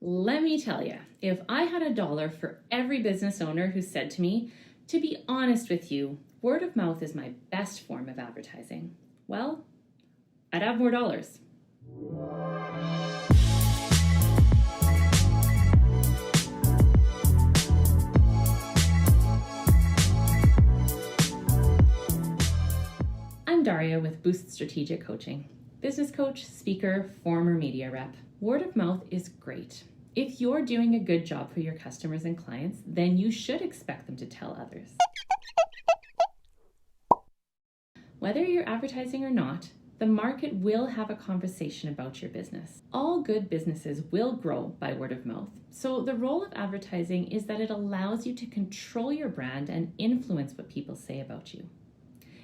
Let me tell you, if I had $1 for every business owner who said to me, to be honest with you, word of mouth is my best form of advertising, well, I'd have more dollars. I'm Daria with Boost Strategic Coaching, business coach, speaker, former media rep. Word of mouth is great. If you're doing a good job for your customers and clients, then you should expect them to tell others. Whether you're advertising or not, the market will have a conversation about your business. All good businesses will grow by word of mouth. So the role of advertising is that it allows you to control your brand and influence what people say about you.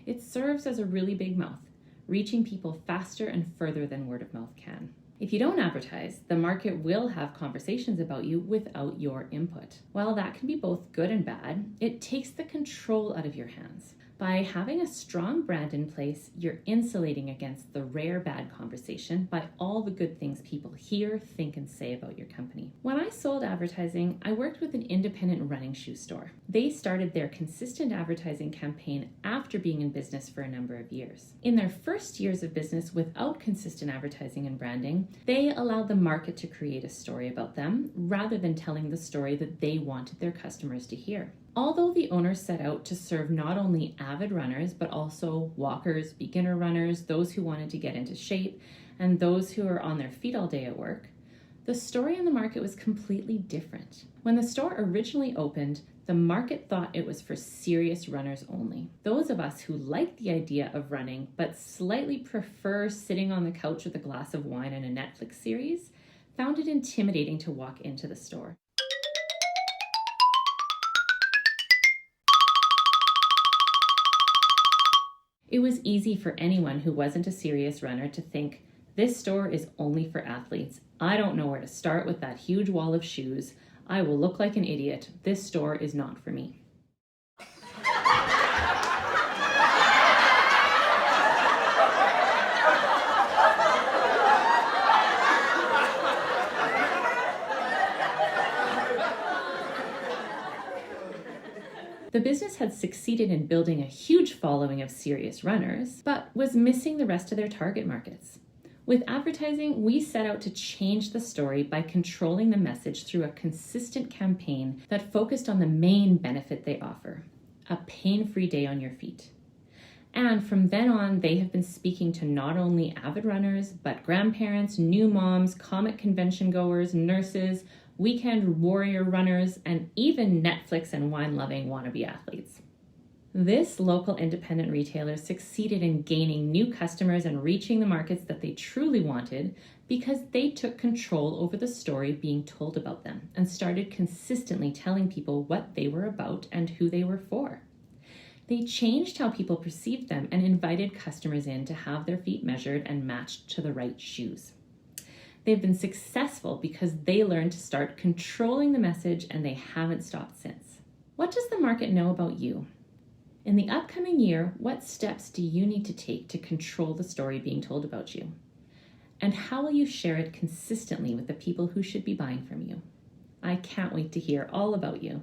It serves as a really big mouth, reaching people faster and further than word of mouth can. If you don't advertise, the market will have conversations about you without your input. While that can be both good and bad, it takes the control out of your hands. By having a strong brand in place, you're insulating against the rare bad conversation by all the good things people hear, think, and say about your company. When I sold advertising, I worked with an independent running shoe store. They started their consistent advertising campaign after being in business for a number of years. In their first years of business without consistent advertising and branding, they allowed the market to create a story about them rather than telling the story that they wanted their customers to hear. Although the owners set out to serve not only avid runners, but also walkers, beginner runners, those who wanted to get into shape, and those who are on their feet all day at work, the story in the market was completely different. When the store originally opened, the market thought it was for serious runners only. Those of us who like the idea of running, but slightly prefer sitting on the couch with a glass of wine and a Netflix series, found it intimidating to walk into the store. It was easy for anyone who wasn't a serious runner to think, this store is only for athletes. I don't know where to start with that huge wall of shoes. I will look like an idiot. This store is not for me. The business had succeeded in building a huge following of serious runners, but was missing the rest of their target markets. With advertising, we set out to change the story by controlling the message through a consistent campaign that focused on the main benefit they offer, a pain-free day on your feet. And from then on, they have been speaking to not only avid runners, but grandparents, new moms, comic convention goers, nurses, weekend warrior runners, and even Netflix and wine-loving wannabe athletes. This local independent retailer succeeded in gaining new customers and reaching the markets that they truly wanted because they took control over the story being told about them and started consistently telling people what they were about and who they were for. They changed how people perceived them and invited customers in to have their feet measured and matched to the right shoes. They've been successful because they learned to start controlling the message, and they haven't stopped since. What does the market know about you? In the upcoming year, what steps do you need to take to control the story being told about you? And how will you share it consistently with the people who should be buying from you? I can't wait to hear all about you.